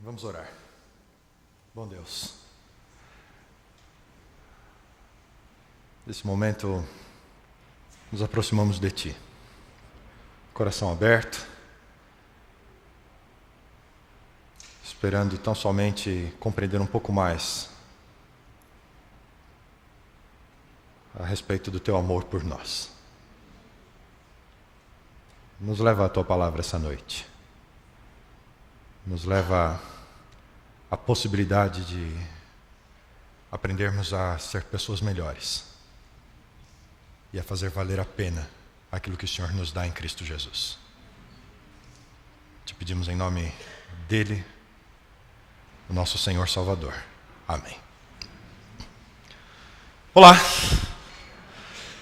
Vamos orar. Bom Deus, nesse momento nos aproximamos de Ti, coração aberto, esperando tão somente compreender um pouco mais a respeito do Teu amor por nós. Nos leva a Tua palavra essa noite. Nos leva à possibilidade de aprendermos a ser pessoas melhores e a fazer valer a pena aquilo que o Senhor nos dá em Cristo Jesus. Te pedimos em nome dEle, o nosso Senhor Salvador. Amém. Olá!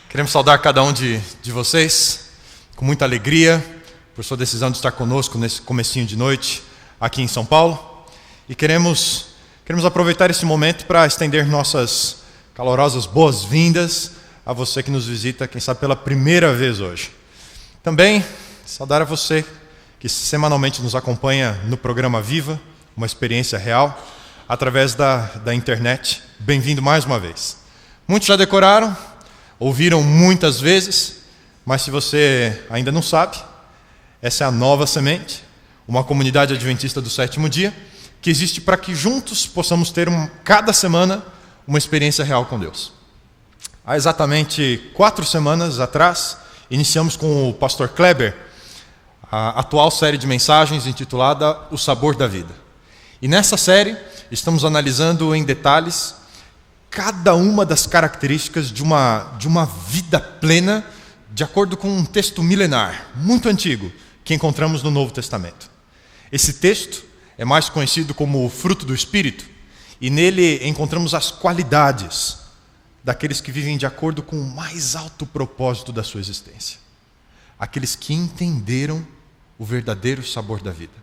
Queremos saudar cada um de vocês com muita alegria por sua decisão de estar conosco nesse comecinho de noite aqui em São Paulo, e queremos aproveitar esse momento para estender nossas calorosas boas-vindas a você que nos visita, quem sabe pela primeira vez hoje. Também saudar a você que semanalmente nos acompanha no programa Viva, uma experiência real, através da internet. Bem-vindo mais uma vez. Muitos já decoraram, ouviram muitas vezes, mas se você ainda não sabe, essa é a Nova Semente, uma comunidade adventista do sétimo dia, que existe para que juntos possamos ter cada semana uma experiência real com Deus. Há exatamente 4 semanas atrás, iniciamos com o pastor Kleber a atual série de mensagens intitulada O Sabor da Vida. E nessa série estamos analisando em detalhes cada uma das características de uma vida plena, de acordo com um texto milenar, muito antigo, que encontramos no Novo Testamento. Esse texto é mais conhecido como o fruto do Espírito, e nele encontramos as qualidades daqueles que vivem de acordo com o mais alto propósito da sua existência. Aqueles que entenderam o verdadeiro sabor da vida.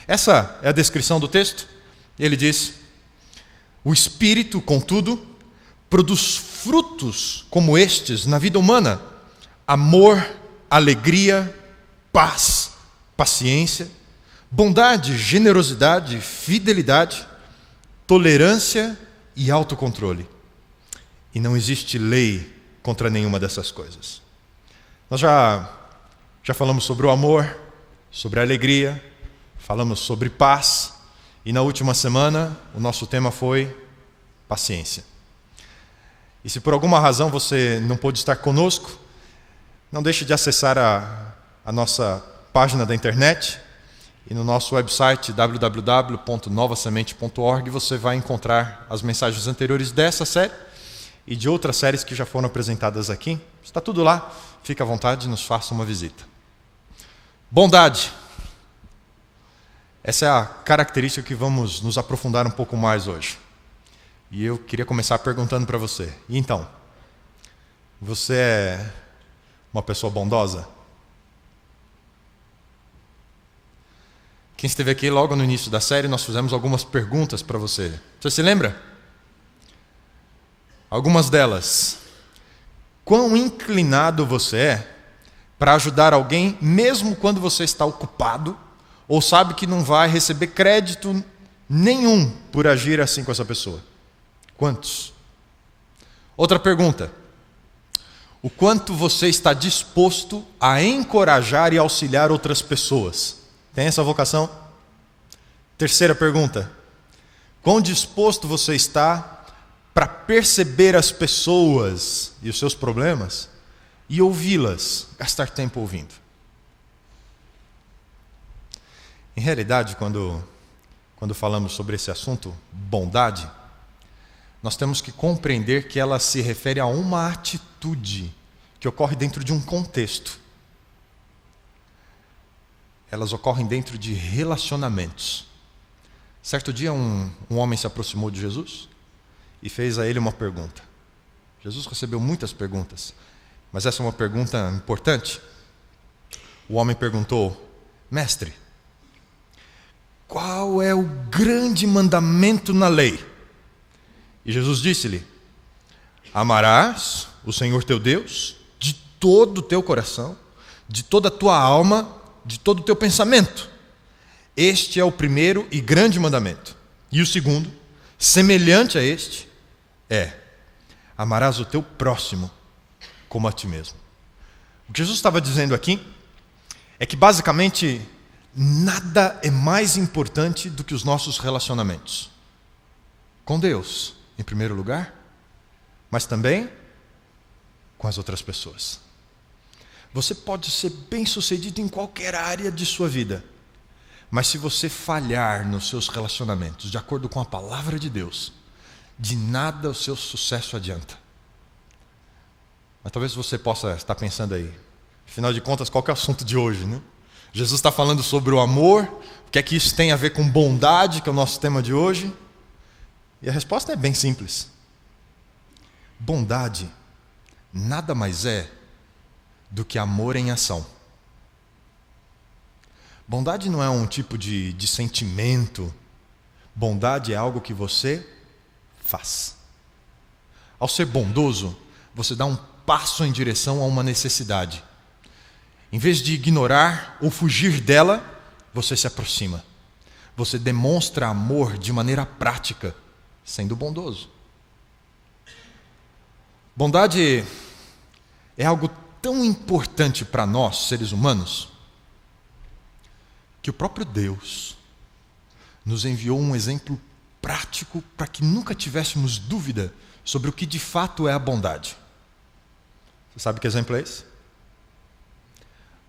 Essa é a descrição do texto. Ele diz: o Espírito, contudo, produz frutos como estes na vida humana: amor, alegria, paz, paciência, bondade, generosidade, fidelidade, tolerância e autocontrole. E não existe lei contra nenhuma dessas coisas. Nós já falamos sobre o amor, sobre a alegria, falamos sobre paz, e na última semana o nosso tema foi paciência. E se por alguma razão você não pôde estar conosco, não deixe de acessar a nossa página da internet, e no nosso website www.novasemente.org você vai encontrar as mensagens anteriores dessa série e de outras séries que já foram apresentadas aqui. Está tudo lá, fique à vontade e nos faça uma visita. Bondade. Essa é a característica que vamos nos aprofundar um pouco mais hoje. E eu queria começar perguntando para você: e então, você é uma pessoa bondosa? Quem esteve aqui logo no início da série, nós fizemos algumas perguntas para você. Você se lembra? Algumas delas. Quão inclinado você é para ajudar alguém, mesmo quando você está ocupado, ou sabe que não vai receber crédito nenhum por agir assim com essa pessoa? Quantos? Outra pergunta. O quanto você está disposto a encorajar e auxiliar outras pessoas? Tem essa vocação? Terceira pergunta. Quão disposto você está para perceber as pessoas e os seus problemas e ouvi-las, gastar tempo ouvindo? Em realidade, quando falamos sobre esse assunto, bondade, nós temos que compreender que ela se refere a uma atitude que ocorre dentro de um contexto. Elas ocorrem dentro de relacionamentos. Certo dia, um homem se aproximou de Jesus e fez a ele uma pergunta. Jesus recebeu muitas perguntas, mas essa é uma pergunta importante. O homem perguntou: Mestre, qual é o grande mandamento na lei? E Jesus disse-lhe: amarás o Senhor teu Deus de todo o teu coração, de toda a tua alma, de todo o teu pensamento. Este é o primeiro e grande mandamento. E o segundo, semelhante a este, é: amarás o teu próximo como a ti mesmo. O que Jesus estava dizendo aqui é que basicamente nada é mais importante do que os nossos relacionamentos. Com Deus, em primeiro lugar, mas também com as outras pessoas. Você pode ser bem-sucedido em qualquer área de sua vida, mas se você falhar nos seus relacionamentos, de acordo com a palavra de Deus, de nada o seu sucesso adianta. Mas talvez você possa estar pensando aí, afinal de contas, qual que é o assunto de hoje, né? Jesus está falando sobre o amor, o que é que isso tem a ver com bondade, que é o nosso tema de hoje? E a resposta é bem simples. Bondade nada mais é do que amor em ação. Bondade não é um tipo de sentimento. Bondade é algo que você faz. Ao ser bondoso, você dá um passo em direção a uma necessidade. Em vez de ignorar ou fugir dela, você se aproxima. Você demonstra amor de maneira prática, sendo bondoso. Bondade é algo tão importante para nós, seres humanos, que o próprio Deus nos enviou um exemplo prático para que nunca tivéssemos dúvida sobre o que de fato é a bondade. Você sabe que exemplo é esse?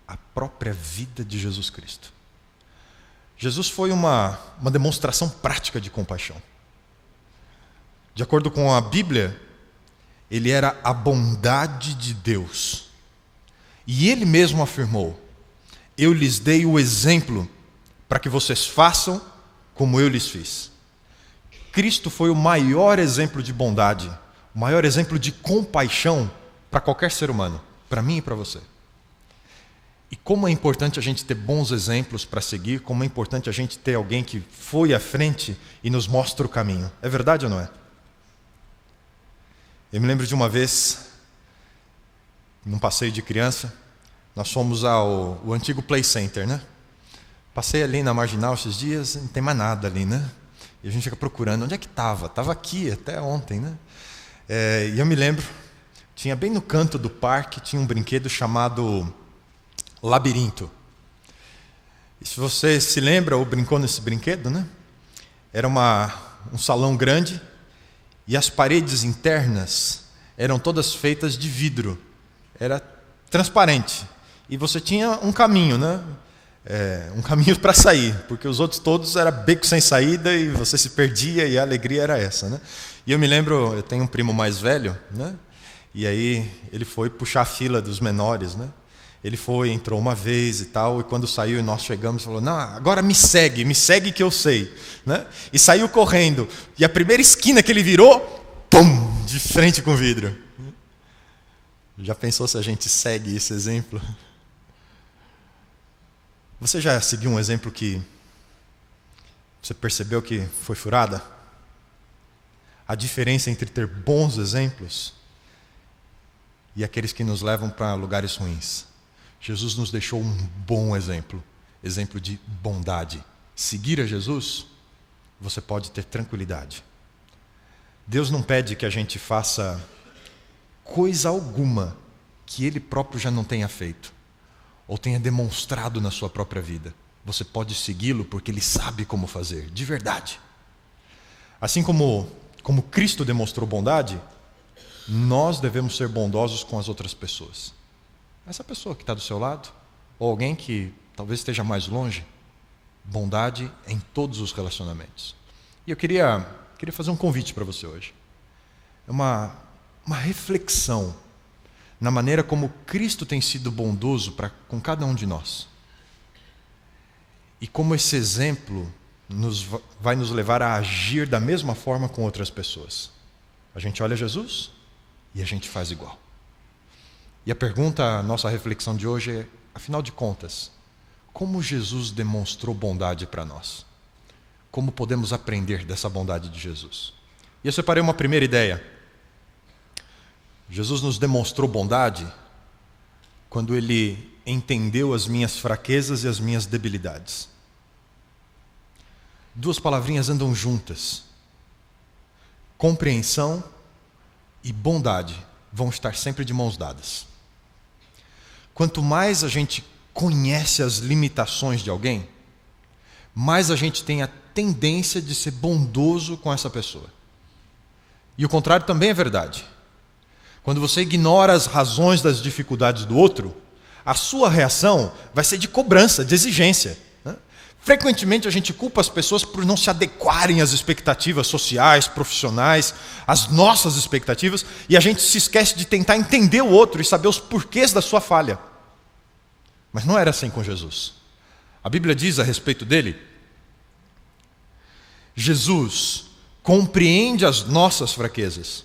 A própria vida de Jesus Cristo. Jesus foi uma demonstração prática de compaixão. De acordo com a Bíblia, ele era a bondade de Deus. E ele mesmo afirmou: eu lhes dei o exemplo para que vocês façam como eu lhes fiz. Cristo foi o maior exemplo de bondade, o maior exemplo de compaixão para qualquer ser humano, para mim e para você. E como é importante a gente ter bons exemplos para seguir, como é importante a gente ter alguém que foi à frente e nos mostra o caminho. É verdade ou não é? Eu me lembro de uma vez, num passeio de criança, nós fomos ao antigo Play Center, né? Passei ali na Marginal esses dias, não tem mais nada ali, né? E a gente fica procurando, onde é que estava? Estava aqui até ontem, né? E eu me lembro, tinha bem no canto do parque, tinha um brinquedo chamado Labirinto. E se você se lembra ou brincou nesse brinquedo, né? Era um salão grande e as paredes internas eram todas feitas de vidro. Era transparente. E você tinha um caminho, né? Um caminho para sair, porque os outros todos era beco sem saída e você se perdia e a alegria era essa, né? E eu me lembro, eu tenho um primo mais velho, né? E aí ele foi puxar a fila dos menores, né? Ele foi, entrou uma vez e tal, e quando saiu e nós chegamos, falou: não, agora me segue que eu sei, né? E saiu correndo, e a primeira esquina que ele virou, pum, de frente com o vidro. Já pensou se a gente segue esse exemplo? Você já seguiu um exemplo que você percebeu que foi furada? A diferença entre ter bons exemplos e aqueles que nos levam para lugares ruins. Jesus nos deixou um bom exemplo, exemplo de bondade. Seguir a Jesus, você pode ter tranquilidade. Deus não pede que a gente faça coisa alguma que Ele próprio já não tenha feito ou tenha demonstrado na sua própria vida. Você pode segui-lo porque Ele sabe como fazer, de verdade. Assim como Cristo demonstrou bondade, nós devemos ser bondosos com as outras pessoas. Essa pessoa que está do seu lado, ou alguém que talvez esteja mais longe, bondade em todos os relacionamentos. E eu queria fazer um convite para você hoje. É uma reflexão na maneira como Cristo tem sido bondoso com cada um de nós. E como esse exemplo vai nos levar a agir da mesma forma com outras pessoas. A gente olha Jesus e a gente faz igual. E a pergunta, a nossa reflexão de hoje é, afinal de contas, como Jesus demonstrou bondade para nós? Como podemos aprender dessa bondade de Jesus? E eu separei uma primeira ideia. Jesus nos demonstrou bondade quando Ele entendeu as minhas fraquezas e as minhas debilidades. duas palavrinhas andam juntas. Compreensão e bondade vão estar sempre de mãos dadas. Quanto mais a gente conhece as limitações de alguém, mais a gente tem a tendência de ser bondoso com essa pessoa. E o contrário também é verdade. Quando você ignora as razões das dificuldades do outro, a sua reação vai ser de cobrança, de exigência. Frequentemente a gente culpa as pessoas por não se adequarem às expectativas sociais, profissionais, às nossas expectativas, e a gente se esquece de tentar entender o outro e saber os porquês da sua falha. Mas não era assim com Jesus. A Bíblia diz a respeito dele: Jesus compreende as nossas fraquezas,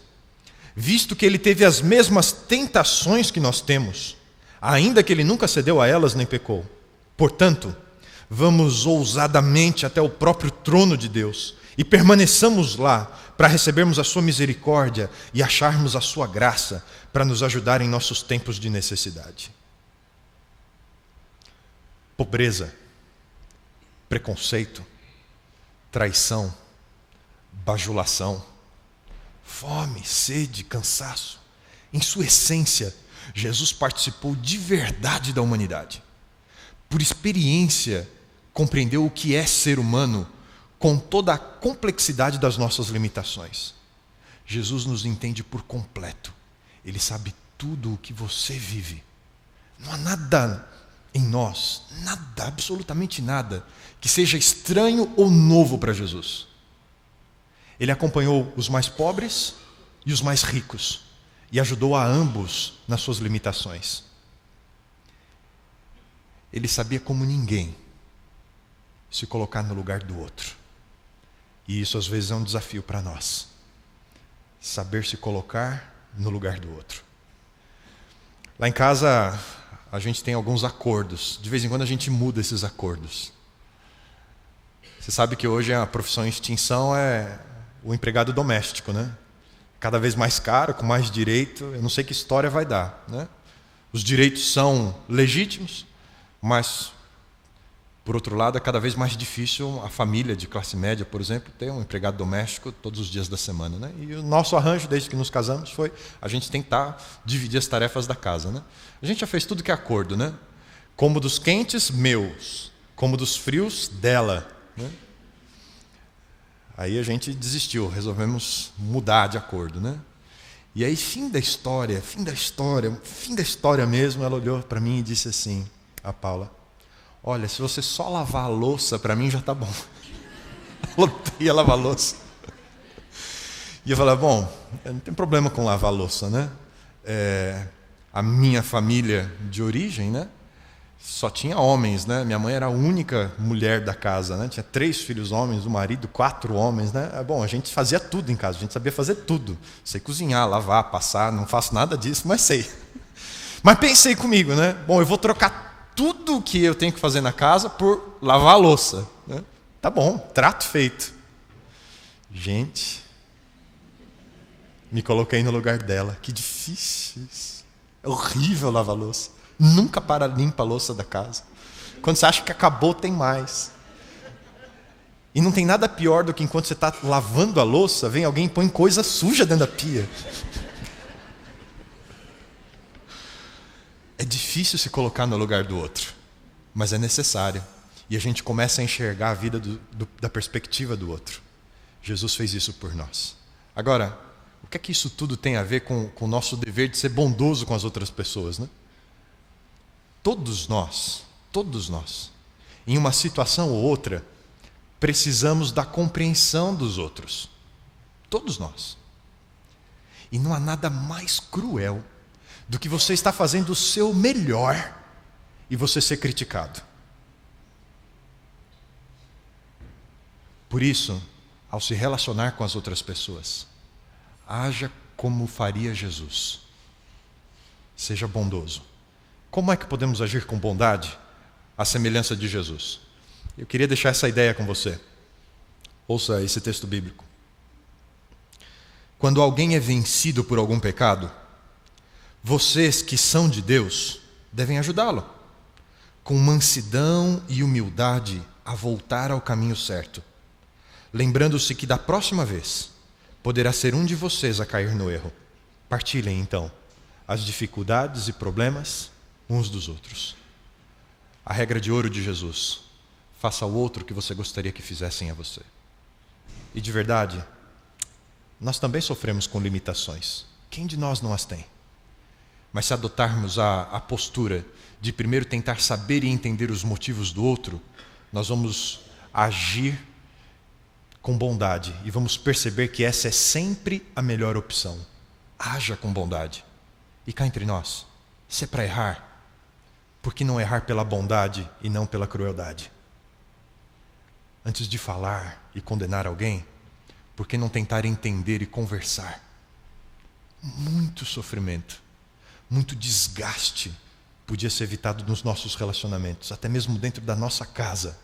visto que ele teve as mesmas tentações que nós temos, ainda que ele nunca cedeu a elas nem pecou. Portanto, vamos ousadamente até o próprio trono de Deus e permaneçamos lá para recebermos a sua misericórdia e acharmos a sua graça para nos ajudar em nossos tempos de necessidade. Pobreza, preconceito, traição, bajulação, fome, sede, cansaço. Em sua essência, Jesus participou de verdade da humanidade. Por experiência, compreendeu o que é ser humano com toda a complexidade das nossas limitações. Jesus nos entende por completo. Ele sabe tudo o que você vive. Não há nada em nós, nada, absolutamente nada, que seja estranho ou novo para Jesus. Ele acompanhou os mais pobres e os mais ricos e ajudou a ambos nas suas limitações. Ele sabia como ninguém se colocar no lugar do outro. E isso às vezes é um desafio para nós. Saber se colocar no lugar do outro. Lá em casa a gente tem alguns acordos. De vez em quando a gente muda esses acordos. Você sabe que hoje a profissão em extinção é o empregado doméstico, né? Cada vez mais caro, com mais direito. Eu não sei que história vai dar, né? Os direitos são legítimos, mas, por outro lado, é cada vez mais difícil a família de classe média, por exemplo, ter um empregado doméstico todos os dias da semana, né? E o nosso arranjo, desde que nos casamos, foi a gente tentar dividir as tarefas da casa, né? A gente já fez tudo que é acordo, né? Como dos quentes, meus. Como dos frios, dela, né? Aí a gente desistiu, resolvemos mudar de acordo, né? E aí, fim da história mesmo, ela olhou para mim e disse assim, a Paula: olha, se você só lavar a louça, para mim já está bom. Ela odeia lavar louça. E eu falei: bom, não tem problema com lavar louça, né? A minha família de origem, né? Só tinha homens, né? Minha mãe era a única mulher da casa, né? Tinha 3 filhos homens, o marido, 4 homens, né? Bom, a gente fazia tudo em casa, a gente sabia fazer tudo. Sei cozinhar, lavar, passar, não faço nada disso, mas sei. Mas pensei comigo, né? Bom, eu vou trocar tudo o que eu tenho que fazer na casa por lavar a louça, né? Tá bom, trato feito. Gente, me coloquei no lugar dela. Que difícil isso. É horrível lavar louça. Nunca limpa a louça da casa. Quando você acha que acabou, tem mais. E não tem nada pior do que enquanto você está lavando a louça, vem alguém e põe coisa suja dentro da pia. É difícil se colocar no lugar do outro, mas é necessário. E a gente começa a enxergar a vida da perspectiva do outro. Jesus fez isso por nós. Agora, o que é que isso tudo tem a ver com o nosso dever de ser bondoso com as outras pessoas, né? Todos nós, em uma situação ou outra, precisamos da compreensão dos outros. Todos nós. E não há nada mais cruel do que você estar fazendo o seu melhor e você ser criticado. Por isso, ao se relacionar com as outras pessoas, haja como faria Jesus. Seja bondoso. Como é que podemos agir com bondade, à semelhança de Jesus? Eu queria deixar essa ideia com você. Ouça esse texto bíblico. Quando alguém é vencido por algum pecado, vocês que são de Deus devem ajudá-lo, com mansidão e humildade, a voltar ao caminho certo. lembrando-se que da próxima vez poderá ser um de vocês a cair no erro. Partilhem, então, as dificuldades e problemas uns dos outros. A regra de ouro de Jesus: faça ao outro o que você gostaria que fizessem a você. E de verdade, nós também sofremos com limitações. Quem de nós não as tem? Mas se adotarmos a postura de primeiro tentar saber e entender os motivos do outro, nós vamos agir com bondade e vamos perceber que essa é sempre a melhor opção. Haja com bondade. E cá entre nós, se é para errar, por que não errar pela bondade e não pela crueldade? Antes de falar e condenar alguém, por que não tentar entender e conversar? Muito sofrimento, muito desgaste podia ser evitado nos nossos relacionamentos, até mesmo dentro da nossa casa,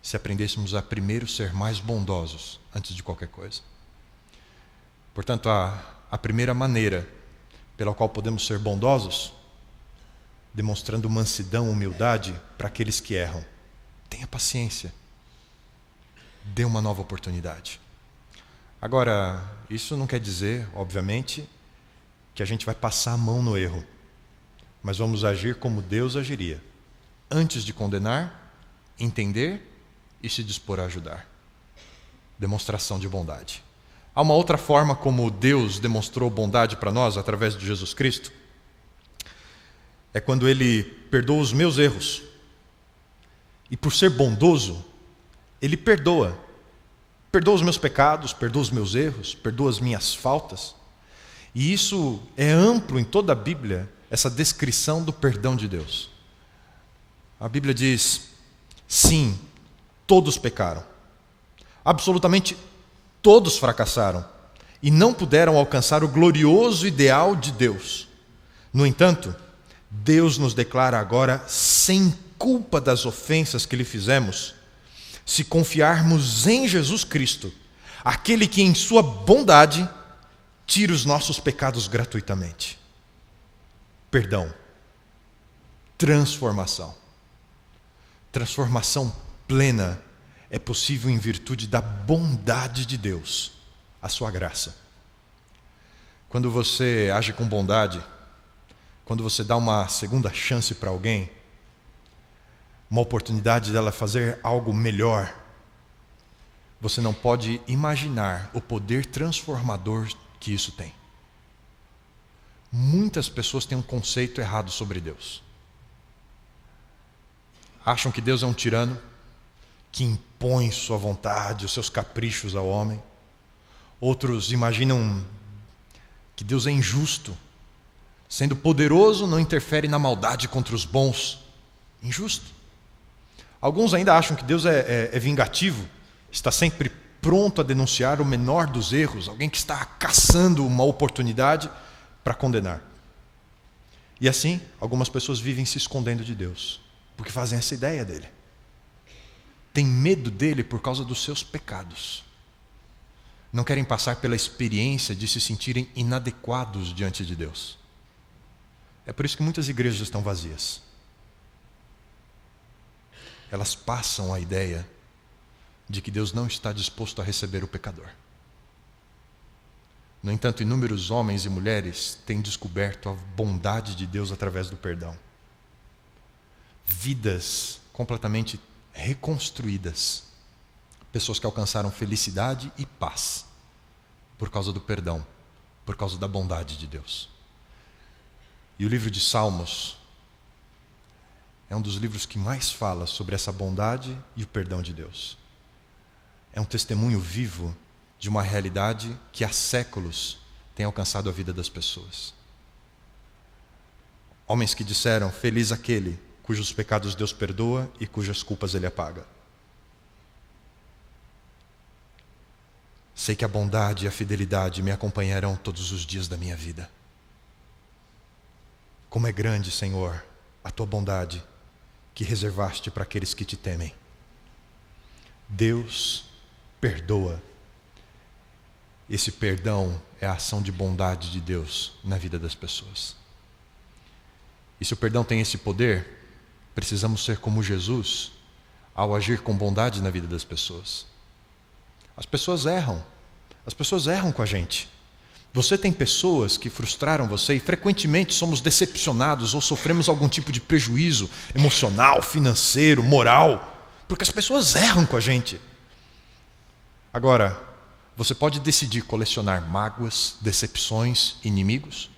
se aprendêssemos a primeiro ser mais bondosos antes de qualquer coisa. Portanto, a primeira maneira pela qual podemos ser bondosos, demonstrando mansidão, humildade para aqueles que erram. Tenha paciência. Dê uma nova oportunidade. Agora, isso não quer dizer, obviamente, que a gente vai passar a mão no erro. Mas vamos agir como Deus agiria. Antes de condenar, entender e se dispor a ajudar. Demonstração de bondade. Há uma outra forma como Deus demonstrou bondade para nós através de Jesus Cristo. É quando Ele perdoa os meus erros. E por ser bondoso, Ele perdoa. Perdoa os meus pecados, perdoa os meus erros, perdoa as minhas faltas. E isso é amplo em toda a Bíblia, essa descrição do perdão de Deus. A Bíblia diz: sim, todos pecaram. Absolutamente todos fracassaram e não puderam alcançar o glorioso ideal de Deus. No entanto, Deus nos declara agora sem culpa das ofensas que lhe fizemos, se confiarmos em Jesus Cristo, aquele que em sua bondade tira os nossos pecados gratuitamente. Perdão. Transformação. Transformação plena é possível em virtude da bondade de Deus, a sua graça. Quando você age com bondade, quando você dá uma segunda chance para alguém, uma oportunidade dela fazer algo melhor, você não pode imaginar o poder transformador que isso tem. Muitas pessoas têm um conceito errado sobre Deus. Acham que Deus é um tirano que impõe sua vontade, os seus caprichos ao homem. Outros imaginam que Deus é injusto. Sendo poderoso, não interfere na maldade contra os bons. Injusto. Alguns ainda acham que Deus é vingativo, está sempre pronto a denunciar o menor dos erros, alguém que está caçando uma oportunidade para condenar. E assim, algumas pessoas vivem se escondendo de Deus, porque fazem essa ideia dele. Tem medo dele por causa dos seus pecados. Não querem passar pela experiência de se sentirem inadequados diante de Deus. É por isso que muitas igrejas estão vazias. Elas passam a ideia de que Deus não está disposto a receber o pecador. No entanto, inúmeros homens e mulheres têm descoberto a bondade de Deus através do perdão. Vidas completamente reconstruídas. Pessoas que alcançaram felicidade e paz por causa do perdão, por causa da bondade de Deus. E o livro de Salmos é um dos livros que mais fala sobre essa bondade e o perdão de Deus. É um testemunho vivo de uma realidade que há séculos tem alcançado a vida das pessoas. Homens que disseram: feliz aquele cujos pecados Deus perdoa e cujas culpas Ele apaga. Sei que a bondade e a fidelidade me acompanharão todos os dias da minha vida. Como é grande, Senhor, a Tua bondade que reservaste para aqueles que Te temem. Deus perdoa. Esse perdão é a ação de bondade de Deus na vida das pessoas. E se o perdão tem esse poder, precisamos ser como Jesus ao agir com bondade na vida das pessoas. As pessoas erram. As pessoas erram com a gente. Você tem pessoas que frustraram você e frequentemente somos decepcionados ou sofremos algum tipo de prejuízo emocional, financeiro, moral, porque as pessoas erram com a gente. Agora, você pode decidir colecionar mágoas, decepções, inimigos,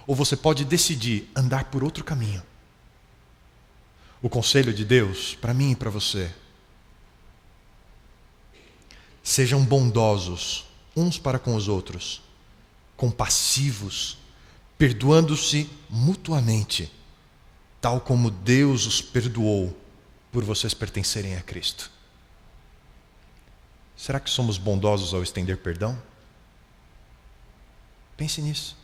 ou você pode decidir andar por outro caminho. O conselho de Deus, para mim e para você: sejam bondosos uns para com os outros, compassivos, perdoando-se mutuamente, tal como Deus os perdoou por vocês pertencerem a Cristo. Será que somos bondosos ao estender perdão? Pense nisso.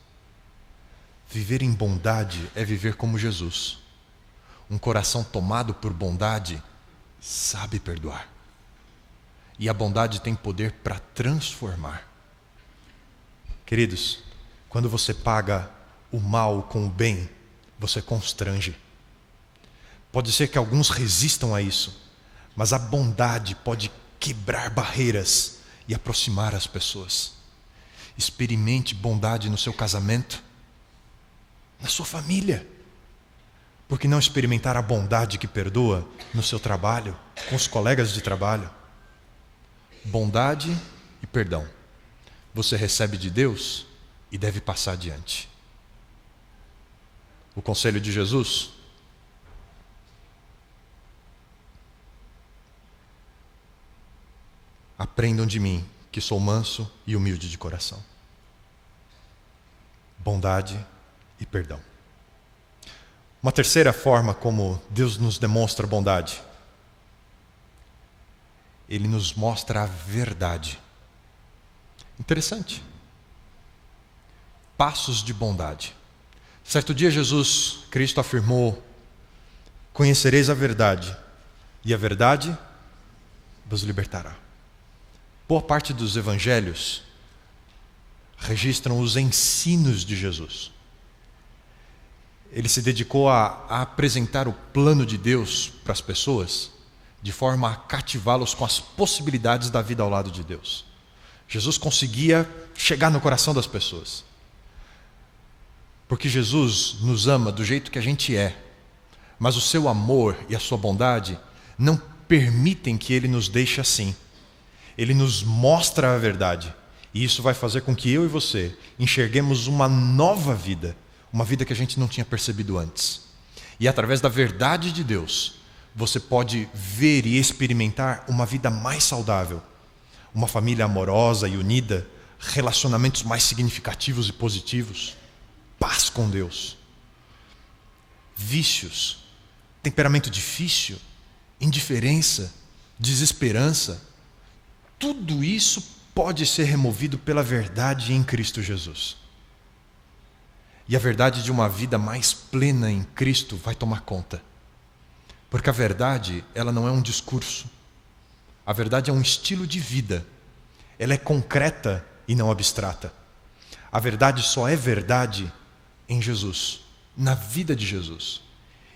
Viver em bondade é viver como Jesus. Um coração tomado por bondade sabe perdoar. E a bondade tem poder para transformar. Queridos, quando você paga o mal com o bem, você constrange. Pode ser que alguns resistam a isso, mas a bondade pode quebrar barreiras e aproximar as pessoas. Experimente bondade no seu casamento, na sua família. Por que não experimentar a bondade que perdoa no seu trabalho, com os colegas de trabalho? Bondade e perdão. Você recebe de Deus e deve passar adiante. O conselho de Jesus: aprendam de mim, que sou manso e humilde de coração. Bondade e perdão. Uma terceira forma como Deus nos demonstra bondade: Ele nos mostra a verdade. Interessante. Passos de bondade. Certo dia Jesus Cristo afirmou: conhecereis a verdade, e a verdade vos libertará. Boa parte dos evangelhos registram os ensinos de Jesus. Ele se dedicou a apresentar o plano de Deus para as pessoas, de forma a cativá-los com as possibilidades da vida ao lado de Deus. Jesus conseguia chegar no coração das pessoas. Porque Jesus nos ama do jeito que a gente é, mas o seu amor e a sua bondade não permitem que Ele nos deixe assim. Ele nos mostra a verdade, e isso vai fazer com que eu e você enxerguemos uma nova vida, uma vida que a gente não tinha percebido antes. E através da verdade de Deus, você pode ver e experimentar uma vida mais saudável, uma família amorosa e unida, relacionamentos mais significativos e positivos, paz com Deus. Vícios, temperamento difícil, indiferença, desesperança, tudo isso pode ser removido pela verdade em Cristo Jesus. E a verdade de uma vida mais plena em Cristo vai tomar conta. Porque a verdade, ela não é um discurso. A verdade é um estilo de vida. Ela é concreta e não abstrata. A verdade só é verdade em Jesus, na vida de Jesus.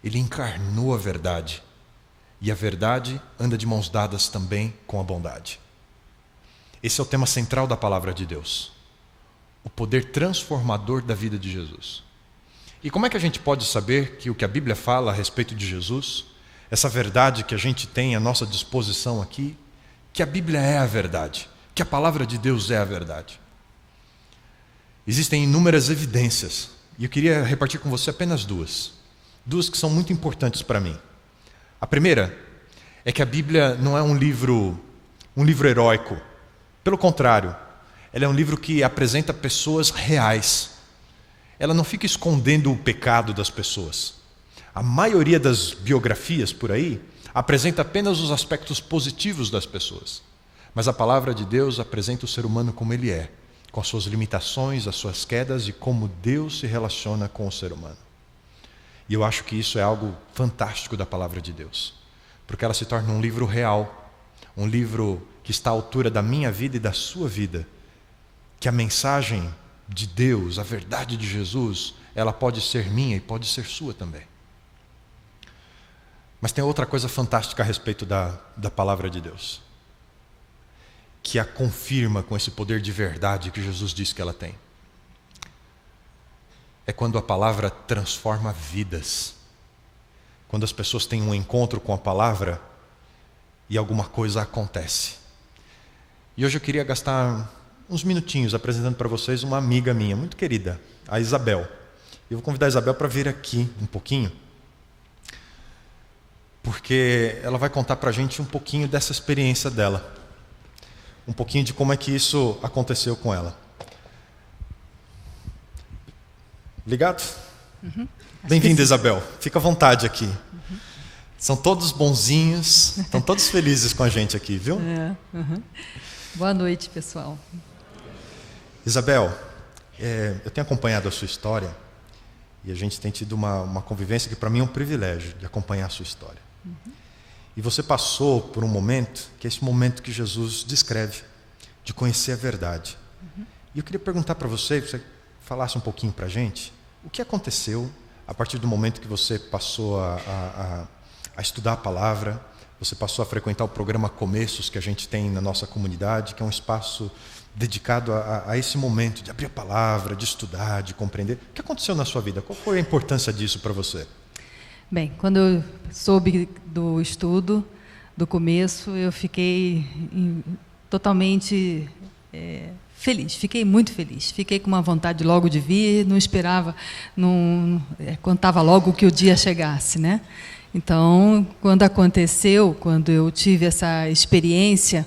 Ele encarnou a verdade. E a verdade anda de mãos dadas também com a bondade. Esse é o tema central da palavra de Deus. O poder transformador da vida de Jesus. E como é que a gente pode saber que o que a Bíblia fala a respeito de Jesus, essa verdade que a gente tem à nossa disposição aqui, que a Bíblia é a verdade, que a palavra de Deus é a verdade? Existem inúmeras evidências, e eu queria repartir com você apenas duas que são muito importantes para mim. A primeira é que a Bíblia não é um livro heróico. Pelo contrário, ela é um livro que apresenta pessoas reais. Ela não fica escondendo o pecado das pessoas. A maioria das biografias por aí apresenta apenas os aspectos positivos das pessoas. Mas a palavra de Deus apresenta o ser humano como ele é, com as suas limitações, as suas quedas e como Deus se relaciona com o ser humano. E eu acho que isso é algo fantástico da palavra de Deus, porque ela se torna um livro real, um livro que está à altura da minha vida e da sua vida, que a mensagem de Deus, a verdade de Jesus, ela pode ser minha e pode ser sua também. Mas tem outra coisa fantástica a respeito da palavra de Deus. que a confirma com esse poder de verdade que Jesus diz que ela tem. É quando a palavra transforma vidas. Quando as pessoas têm um encontro com a palavra e alguma coisa acontece. E hoje eu queria gastar uns minutinhos apresentando para vocês uma amiga minha, muito querida, a Isabel. Eu vou convidar a Isabel para vir aqui um pouquinho, porque ela vai contar para a gente um pouquinho dessa experiência dela. Um pouquinho de como é que isso aconteceu com ela. Ligado? Uhum. Bem-vinda, Isabel. Fica à vontade aqui. Uhum. São todos bonzinhos, estão todos felizes com a gente aqui, viu? Uhum. Boa noite, pessoal. Isabel, eu tenho acompanhado a sua história e a gente tem tido uma convivência que para mim é um privilégio de acompanhar a sua história. Uhum. E você passou por um momento, que é esse momento que Jesus descreve, de conhecer a verdade. Uhum. E eu queria perguntar para você, que você falasse um pouquinho para a gente, o que aconteceu a partir do momento que você passou a estudar a palavra, você passou a frequentar o programa Começos que a gente tem na nossa comunidade, que é um espaço dedicado a esse momento de abrir a palavra, de estudar, de compreender. O que aconteceu na sua vida? Qual foi a importância disso para você? Bem, quando eu soube do estudo, do começo, eu fiquei totalmente feliz, fiquei muito feliz. Fiquei com uma vontade logo de vir, não esperava, contava logo que o dia chegasse, né? Então, quando aconteceu, quando eu tive essa experiência,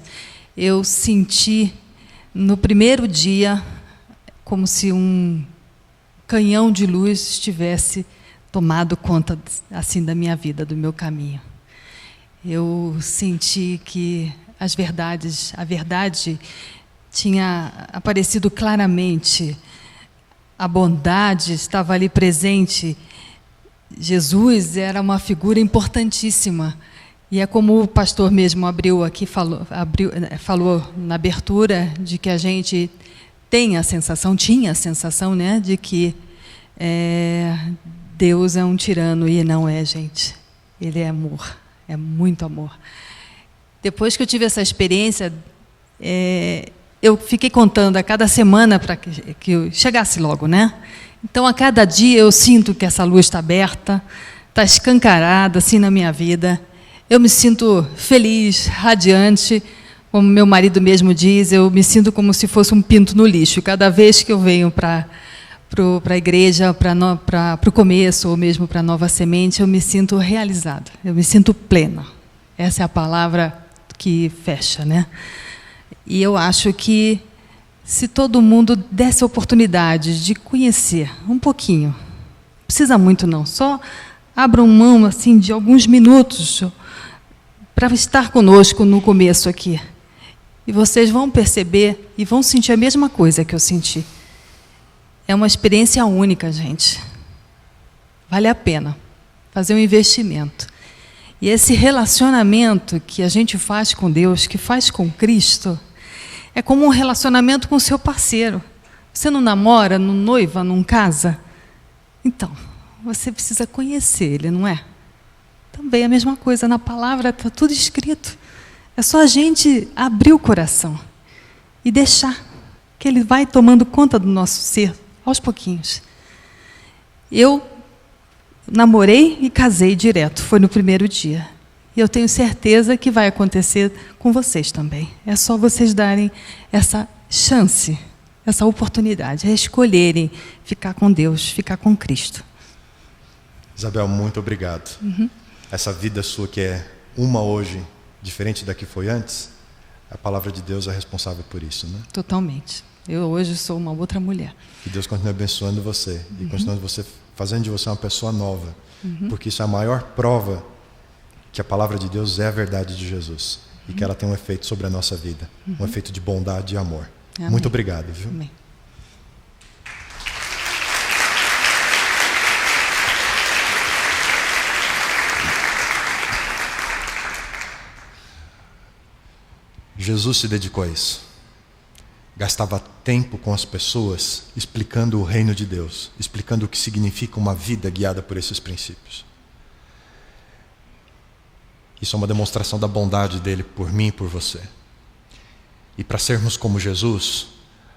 eu senti no primeiro dia como se um canhão de luz estivesse tomado conta assim da minha vida, do meu caminho. Eu senti que a verdade tinha aparecido claramente, a bondade estava ali presente. Jesus era uma figura importantíssima. E é como o pastor mesmo falou na abertura, de que a gente tinha a sensação, né, de que Deus é um tirano, e não é, gente. Ele é amor, é muito amor. Depois que eu tive essa experiência, eu fiquei contando a cada semana para que eu chegasse logo, né? Então, a cada dia eu sinto que essa luz está aberta, está escancarada assim na minha vida. Eu me sinto feliz, radiante, como meu marido mesmo diz, eu me sinto como se fosse um pinto no lixo. Cada vez que eu venho para a igreja, para o começo, ou mesmo para a Nova Semente, eu me sinto realizada, eu me sinto plena. Essa é a palavra que fecha, né? E eu acho que se todo mundo desse a oportunidade de conhecer um pouquinho, não precisa muito não, só abram mão assim, de alguns minutos para estar conosco no começo aqui. E vocês vão perceber e vão sentir a mesma coisa que eu senti. É uma experiência única, gente. Vale a pena fazer um investimento. E esse relacionamento que a gente faz com Deus, que faz com Cristo, é como um relacionamento com o seu parceiro. Você não namora, não noiva, não casa? Então, você precisa conhecer ele, não é? Também a mesma coisa, na palavra está tudo escrito. É só a gente abrir o coração e deixar que ele vai tomando conta do nosso ser, aos pouquinhos. Eu namorei e casei direto, foi no primeiro dia. E eu tenho certeza que vai acontecer com vocês também. É só vocês darem essa chance, essa oportunidade, escolherem ficar com Deus, ficar com Cristo. Isabel, muito obrigado. Uhum. Essa vida sua que é uma hoje, diferente da que foi antes, a palavra de Deus é responsável por isso, né? Totalmente. Eu hoje sou uma outra mulher. Que Deus continue abençoando você e continuando você, fazendo de você uma pessoa nova. Porque isso é a maior prova que a palavra de Deus é a verdade de Jesus e que ela tem um efeito sobre a nossa vida, um efeito de bondade e amor. Amém. Muito obrigado, viu? Amém. Jesus se dedicou a isso. Gastava tempo com as pessoas explicando o reino de Deus, explicando o que significa uma vida guiada por esses princípios. Isso é uma demonstração da bondade dele por mim e por você. E para sermos como Jesus,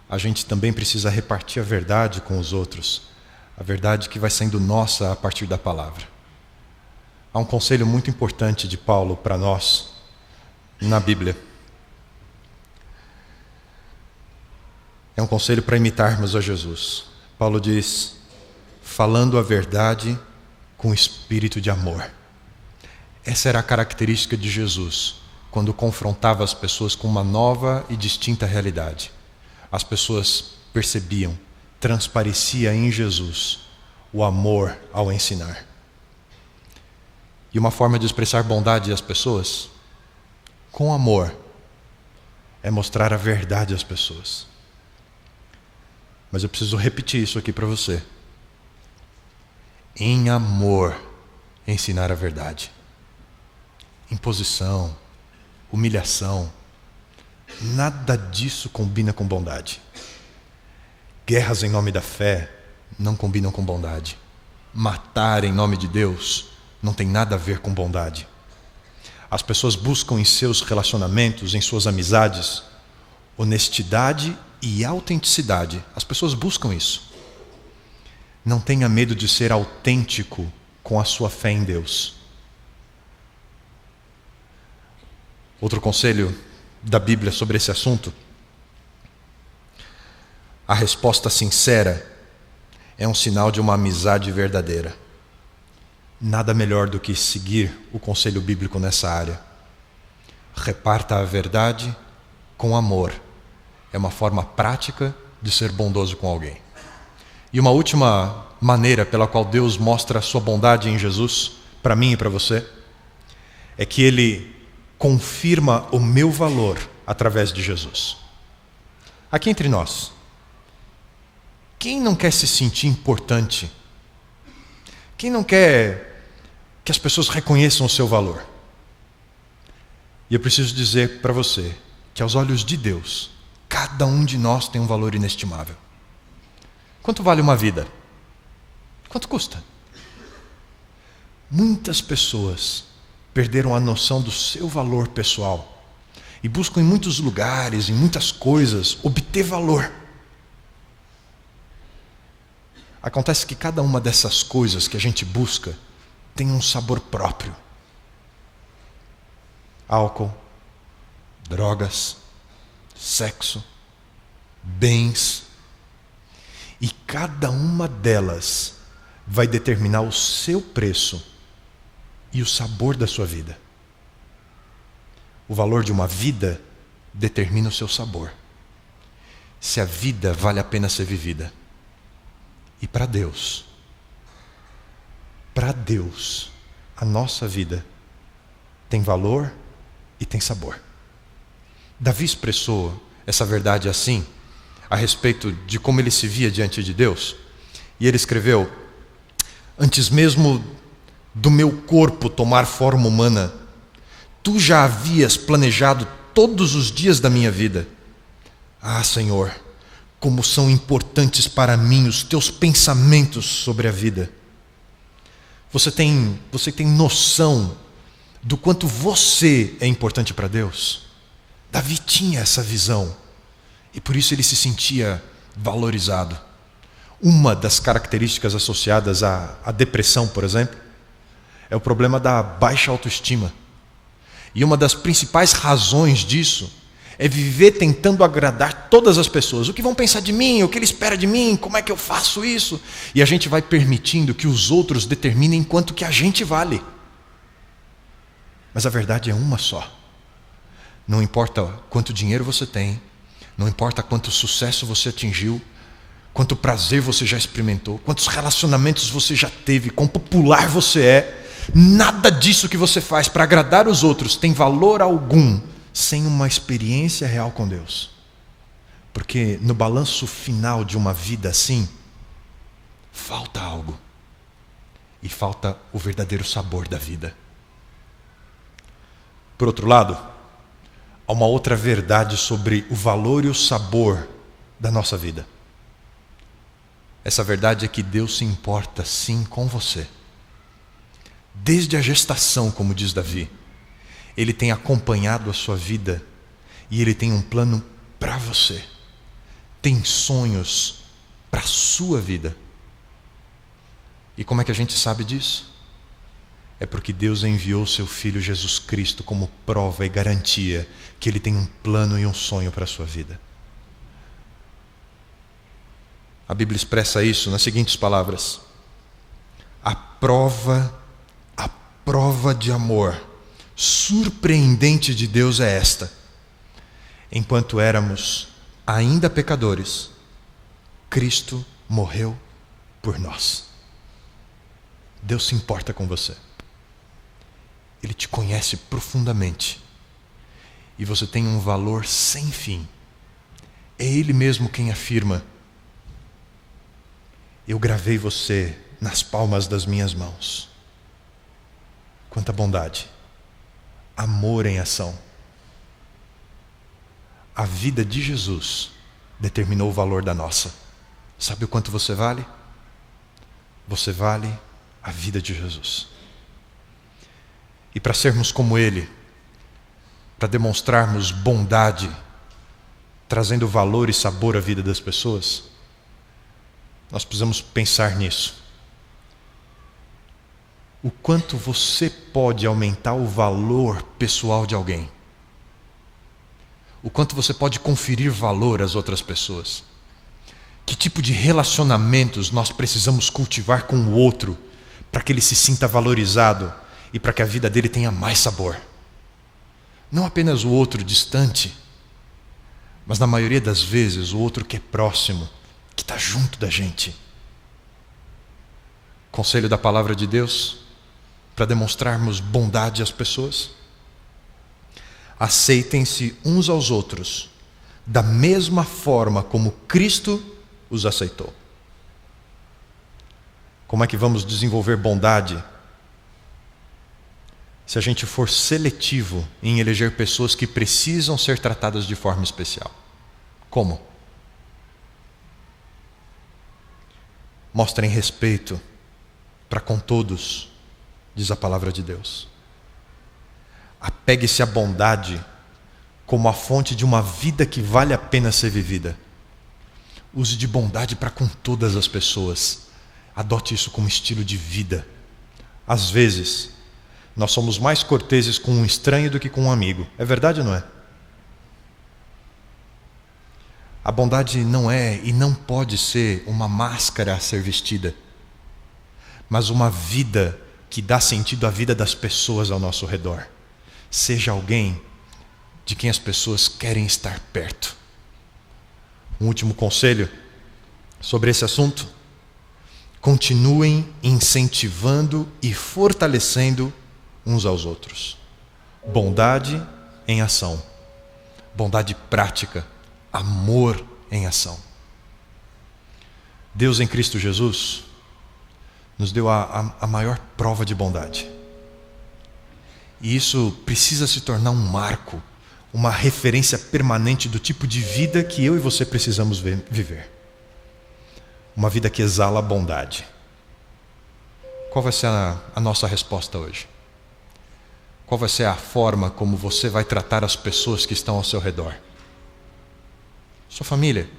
a gente também precisa repartir a verdade com os outros, a verdade que vai sendo nossa a partir da palavra. Há um conselho muito importante de Paulo para nós na Bíblia. É um conselho para imitarmos a Jesus. Paulo diz: falando a verdade com espírito de amor. Essa era a característica de Jesus, quando confrontava as pessoas com uma nova e distinta realidade. As pessoas percebiam, transparecia em Jesus o amor ao ensinar. E uma forma de expressar bondade às pessoas, com amor, é mostrar a verdade às pessoas. Mas eu preciso repetir isso aqui para você. Em amor, ensinar a verdade. Imposição, humilhação, nada disso combina com bondade. Guerras em nome da fé não combinam com bondade. Matar em nome de Deus não tem nada a ver com bondade. As pessoas buscam em seus relacionamentos, em suas amizades, honestidade e autenticidade. As pessoas buscam isso. Não tenha medo de ser autêntico com a sua fé em Deus. Outro conselho da Bíblia sobre esse assunto: a resposta sincera é um sinal de uma amizade verdadeira. Nada melhor do que seguir o conselho bíblico nessa área. Reparta a verdade com amor. É uma forma prática de ser bondoso com alguém. E uma última maneira pela qual Deus mostra a sua bondade em Jesus, para mim e para você, é que Ele confirma o meu valor através de Jesus. Aqui entre nós, quem não quer se sentir importante? Quem não quer que as pessoas reconheçam o seu valor? E eu preciso dizer para você que aos olhos de Deus, cada um de nós tem um valor inestimável. Quanto vale uma vida? Quanto custa? Muitas pessoas perderam a noção do seu valor pessoal e buscam em muitos lugares, em muitas coisas, obter valor. Acontece que cada uma dessas coisas que a gente busca tem um sabor próprio. Álcool, drogas, sexo, bens. E cada uma delas vai determinar o seu preço e o sabor da sua vida. O valor de uma vida determina o seu sabor. Se a vida vale a pena ser vivida. E para Deus, a nossa vida tem valor e tem sabor. Davi expressou essa verdade assim, a respeito de como ele se via diante de Deus. E ele escreveu: antes mesmo do meu corpo tomar forma humana, tu já havias planejado todos os dias da minha vida. Ah, Senhor, como são importantes para mim os teus pensamentos sobre a vida. Você tem noção do quanto você é importante para Deus? Davi tinha essa visão e por isso ele se sentia valorizado. Uma das características associadas à depressão, por exemplo, é o problema da baixa autoestima. E uma das principais razões disso é viver tentando agradar todas as pessoas. O que vão pensar de mim? O que ele espera de mim? Como é que eu faço isso? E a gente vai permitindo que os outros determinem quanto que a gente vale. Mas a verdade é uma só. Não importa quanto dinheiro você tem, não importa quanto sucesso você atingiu, quanto prazer você já experimentou, quantos relacionamentos você já teve, quão popular você é, nada disso que você faz para agradar os outros tem valor algum sem uma experiência real com Deus. Porque no balanço final de uma vida assim, falta algo. E falta o verdadeiro sabor da vida. Por outro lado, há uma outra verdade sobre o valor e o sabor da nossa vida. Essa verdade é que Deus se importa sim com você. Desde a gestação, como diz Davi, Ele tem acompanhado a sua vida E Ele tem um plano para você. Tem sonhos para a sua vida. E como é que a gente sabe disso? É porque Deus enviou seu Filho Jesus Cristo como prova e garantia que Ele tem um plano e um sonho para a sua vida. A Bíblia expressa isso nas seguintes palavras: a prova de amor surpreendente de Deus é esta: enquanto éramos ainda pecadores, Cristo morreu por nós. Deus se importa com você. Ele te conhece profundamente. E você tem um valor sem fim. É Ele mesmo quem afirma: eu gravei você nas palmas das minhas mãos. Quanta bondade. Amor em ação. A vida de Jesus determinou o valor da nossa. Sabe o quanto você vale? Você vale a vida de Jesus. E para sermos como Ele, para demonstrarmos bondade, trazendo valor e sabor à vida das pessoas, nós precisamos pensar nisso. O quanto você pode aumentar o valor pessoal de alguém. O quanto você pode conferir valor às outras pessoas. Que tipo de relacionamentos nós precisamos cultivar com o outro para que ele se sinta valorizado e para que a vida dele tenha mais sabor. Não apenas o outro distante, mas na maioria das vezes o outro que é próximo, que está junto da gente. Conselho da palavra de Deus para demonstrarmos bondade às pessoas: aceitem-se uns aos outros da mesma forma como Cristo os aceitou. Como é que vamos desenvolver bondade se a gente for seletivo em eleger pessoas que precisam ser tratadas de forma especial? Como? Mostrem respeito para com todos, diz a palavra de Deus. Apegue-se à bondade como a fonte de uma vida que vale a pena ser vivida. Use de bondade para com todas as pessoas. Adote isso como estilo de vida. Às vezes, nós somos mais corteses com um estranho do que com um amigo. É verdade ou não é? A bondade não é e não pode ser uma máscara a ser vestida, mas uma vida que dá sentido à vida das pessoas ao nosso redor. Seja alguém de quem as pessoas querem estar perto. Um último conselho sobre esse assunto: continuem incentivando e fortalecendo uns aos outros. Bondade em ação. Bondade prática. Amor em ação. Deus em Cristo Jesus nos deu a maior prova de bondade. E isso precisa se tornar um marco, uma referência permanente do tipo de vida que eu e você precisamos viver. Uma vida que exala a bondade. Qual vai ser a nossa resposta hoje? Qual vai ser a forma como você vai tratar as pessoas que estão ao seu redor? Sua família?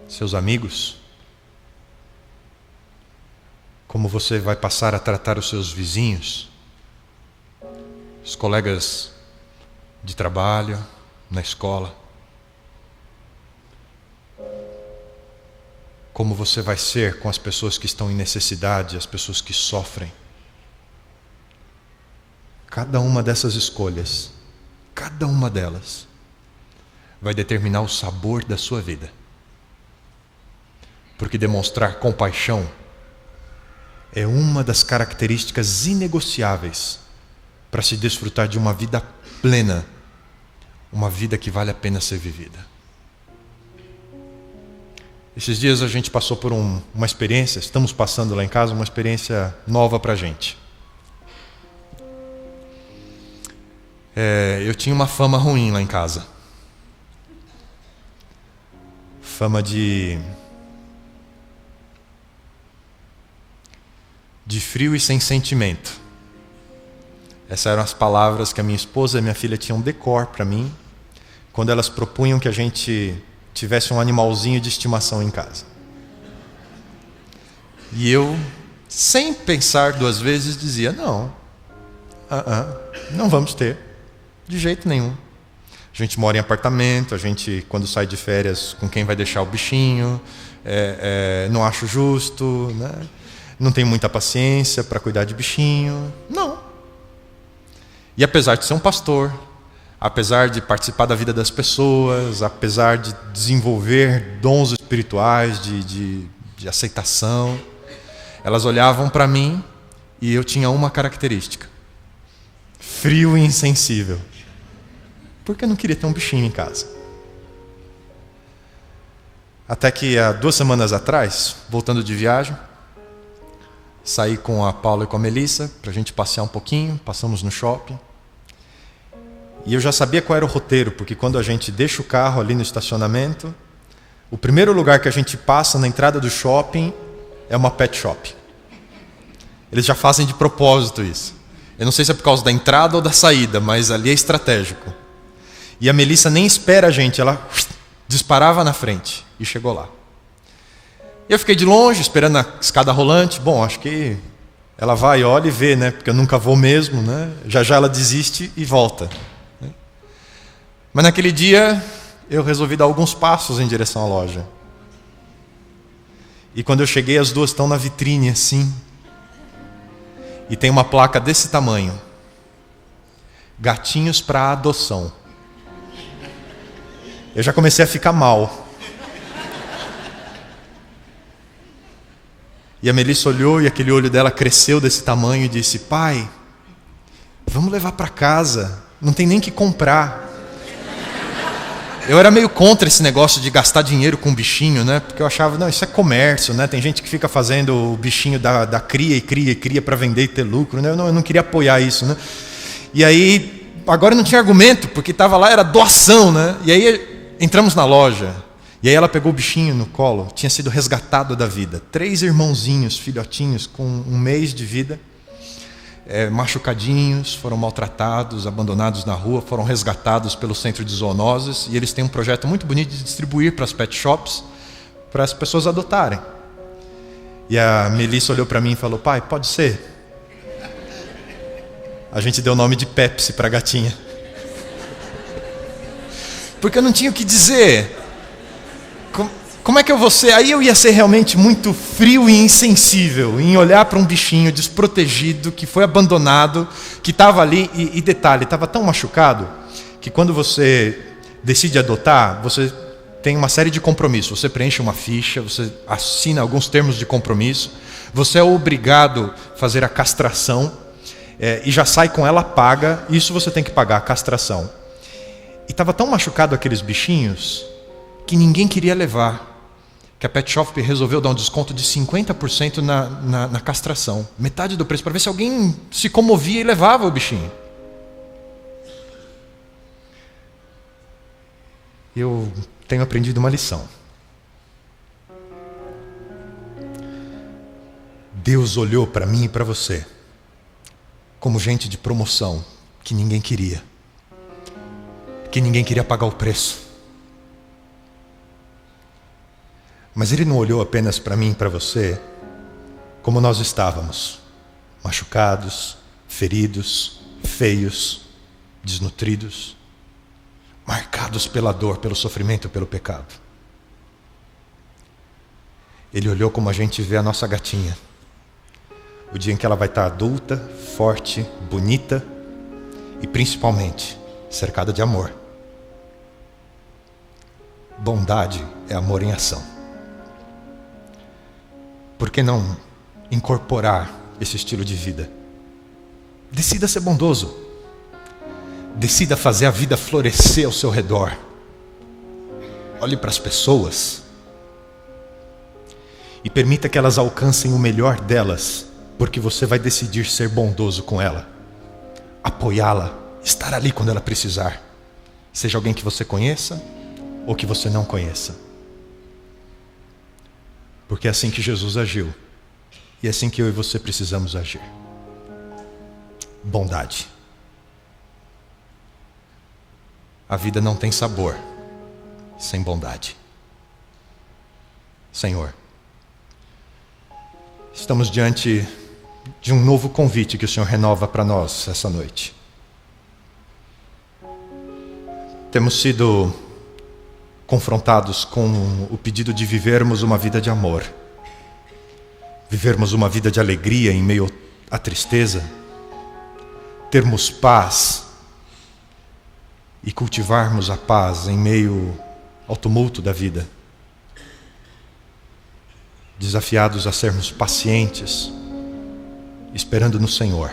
Seus amigos? Como você vai passar a tratar os seus vizinhos? Os colegas de trabalho, na escola? Como você vai ser com as pessoas que estão em necessidade, as pessoas que sofrem? Cada uma dessas escolhas, cada uma delas, vai determinar o sabor da sua vida. Porque demonstrar compaixão é uma das características inegociáveis para se desfrutar de uma vida plena, uma vida que vale a pena ser vivida. Esses dias a gente passou por uma experiência, estamos passando lá em casa uma experiência nova para a gente. Eu tinha uma fama ruim lá em casa. Fama de frio e sem sentimento. Essas eram as palavras que a minha esposa e a minha filha tinham decor para mim, quando elas propunham que a gente tivesse um animalzinho de estimação em casa. E eu, sem pensar duas vezes, dizia: não, não vamos ter, de jeito nenhum. A gente mora em apartamento, a gente, quando sai de férias, com quem vai deixar o bichinho, não acho justo, né? Não tenho muita paciência para cuidar de bichinho, não. E apesar de ser um pastor, apesar de participar da vida das pessoas, apesar de desenvolver dons espirituais, de aceitação, elas olhavam para mim e eu tinha uma característica: frio e insensível. Porque eu não queria ter um bichinho em casa. Até que há 2 semanas atrás, voltando de viagem, saí com a Paula e com a Melissa para a gente passear um pouquinho, passamos no shopping. E eu já sabia qual era o roteiro, porque quando a gente deixa o carro ali no estacionamento, o primeiro lugar que a gente passa na entrada do shopping é uma pet shop. Eles já fazem de propósito isso. Eu não sei se é por causa da entrada ou da saída, mas ali é estratégico. E a Melissa nem espera a gente, ela disparava na frente e chegou lá. E eu fiquei de longe, esperando a escada rolante. Bom, acho que ela vai, olha e vê, né? Porque eu nunca vou mesmo, né? Já já ela desiste e volta. Mas naquele dia, eu resolvi dar alguns passos em direção à loja. E quando eu cheguei, as duas estão na vitrine assim. E tem uma placa desse tamanho: gatinhos para adoção. Eu já comecei a ficar mal. E a Melissa olhou e aquele olho dela cresceu desse tamanho e disse: pai, vamos levar para casa, não tem nem que comprar. Eu era meio contra esse negócio de gastar dinheiro com bichinho, né? Porque eu achava, não, isso é comércio, né? Tem gente que fica fazendo o bichinho da cria e cria e cria para vender e ter lucro, né? Eu não queria apoiar isso, né? E aí, agora não tinha argumento, porque estava lá, era doação, né? E aí entramos na loja, e aí ela pegou o bichinho no colo, tinha sido resgatado da vida. 3 irmãozinhos, filhotinhos, com 1 mês de vida, machucadinhos, foram maltratados, abandonados na rua, foram resgatados pelo centro de zoonoses, e eles têm um projeto muito bonito de distribuir para as pet shops, para as pessoas adotarem. E a Melissa olhou para mim e falou: pai, pode ser? A gente deu o nome de Pepsi para a gatinha. Porque eu não tinha o que dizer. Como é que eu vou ser? Aí eu ia ser realmente muito frio e insensível em olhar para um bichinho desprotegido, que foi abandonado, que estava ali, e detalhe, estava tão machucado, que quando você decide adotar, você tem uma série de compromissos. Você preenche uma ficha, você assina alguns termos de compromisso, você é obrigado a fazer a castração, e já sai com ela paga, isso você tem que pagar, a castração. E estava tão machucado aqueles bichinhos, que ninguém queria levar, que a Pet Shop resolveu dar um desconto de 50% na castração. Metade do preço, para ver se alguém se comovia e levava o bichinho. Eu tenho aprendido uma lição. Deus olhou para mim e para você como gente de promoção que ninguém queria pagar o preço. Mas Ele não olhou apenas para mim e para você como nós estávamos, machucados, feridos, feios, desnutridos, marcados pela dor, pelo sofrimento, pelo pecado. Ele olhou como a gente vê a nossa gatinha. O dia em que ela vai estar adulta, forte, bonita e principalmente cercada de amor. Bondade é amor em ação. Por que não incorporar esse estilo de vida? Decida ser bondoso. Decida fazer a vida florescer ao seu redor. Olhe para as pessoas e permita que elas alcancem o melhor delas, porque você vai decidir ser bondoso com ela, apoiá-la, estar ali quando ela precisar, seja alguém que você conheça ou que você não conheça. Porque é assim que Jesus agiu, e é assim que eu e você precisamos agir. Bondade. a vida não tem sabor sem bondade. Senhor, estamos diante de um novo convite que o Senhor renova para nós essa noite. Temos sido confrontados com o pedido de vivermos uma vida de amor, vivermos uma vida de alegria em meio à tristeza, termos paz e cultivarmos a paz em meio ao tumulto da vida. Desafiados a sermos pacientes, esperando no Senhor.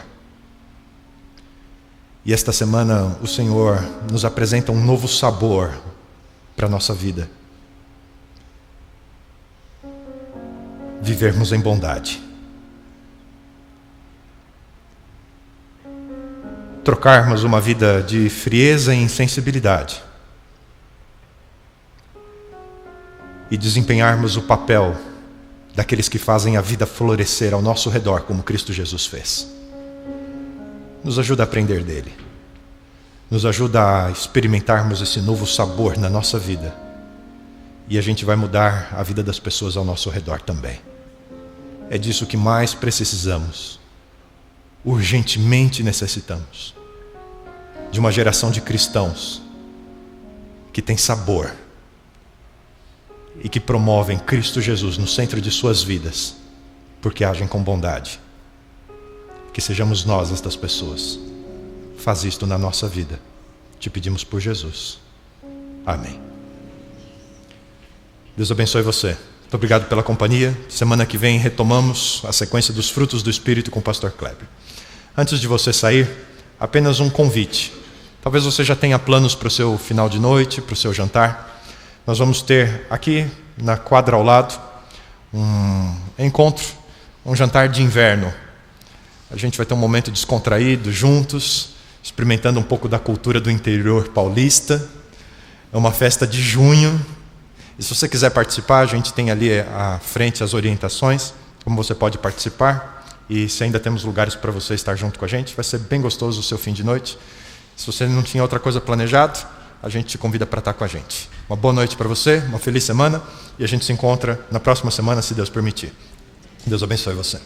E esta semana o Senhor nos apresenta um novo sabor para a nossa vida. Vivermos em bondade. Trocarmos uma vida de frieza e insensibilidade e desempenharmos o papel daqueles que fazem a vida florescer ao nosso redor, como Cristo Jesus fez. Nos ajuda a aprender dele. Nos ajuda a experimentarmos esse novo sabor na nossa vida. E a gente vai mudar a vida das pessoas ao nosso redor também. É disso que mais precisamos. Urgentemente necessitamos. De uma geração de cristãos que tem sabor e que promovem Cristo Jesus no centro de suas vidas, porque agem com bondade. Que sejamos nós estas pessoas. Faz isto na nossa vida. Te pedimos por Jesus. Amém. Deus abençoe você. Muito obrigado pela companhia. Semana que vem retomamos a sequência dos frutos do Espírito com o pastor Kleber. Antes de você sair, apenas um convite. Talvez você já tenha planos para o seu final de noite, para o seu jantar. Nós vamos ter aqui na quadra ao lado um encontro, um jantar de inverno. A gente vai ter um momento descontraído, juntos, experimentando um pouco da cultura do interior paulista. É uma festa de junho. E se você quiser participar, a gente tem ali à frente as orientações, como você pode participar. E se ainda temos lugares para você estar junto com a gente, vai ser bem gostoso o seu fim de noite. Se você não tinha outra coisa planejada, a gente te convida para estar com a gente. Uma boa noite para você, uma feliz semana, e a gente se encontra na próxima semana, se Deus permitir. Deus abençoe você.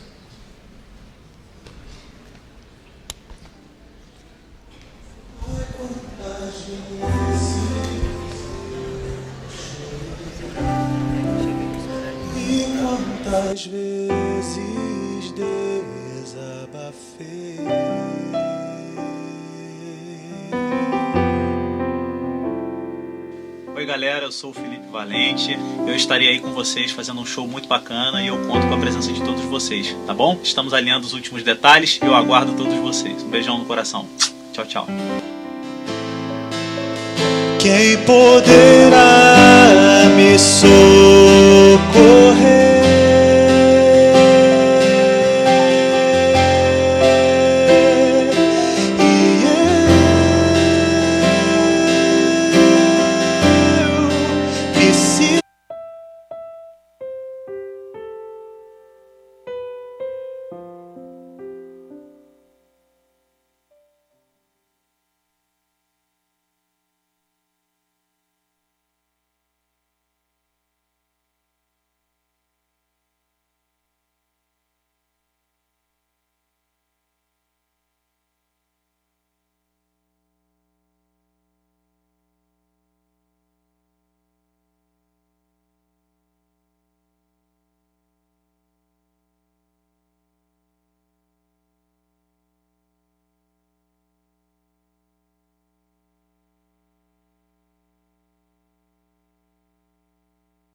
Quantas vezes desabafei. Oi galera, eu sou o Felipe Valente, eu estarei aí com vocês fazendo um show muito bacana e eu conto com a presença de todos vocês, tá bom? Estamos alinhando os últimos detalhes e eu aguardo todos vocês. Um beijão no coração. Tchau, tchau. Quem poderá me socorrer?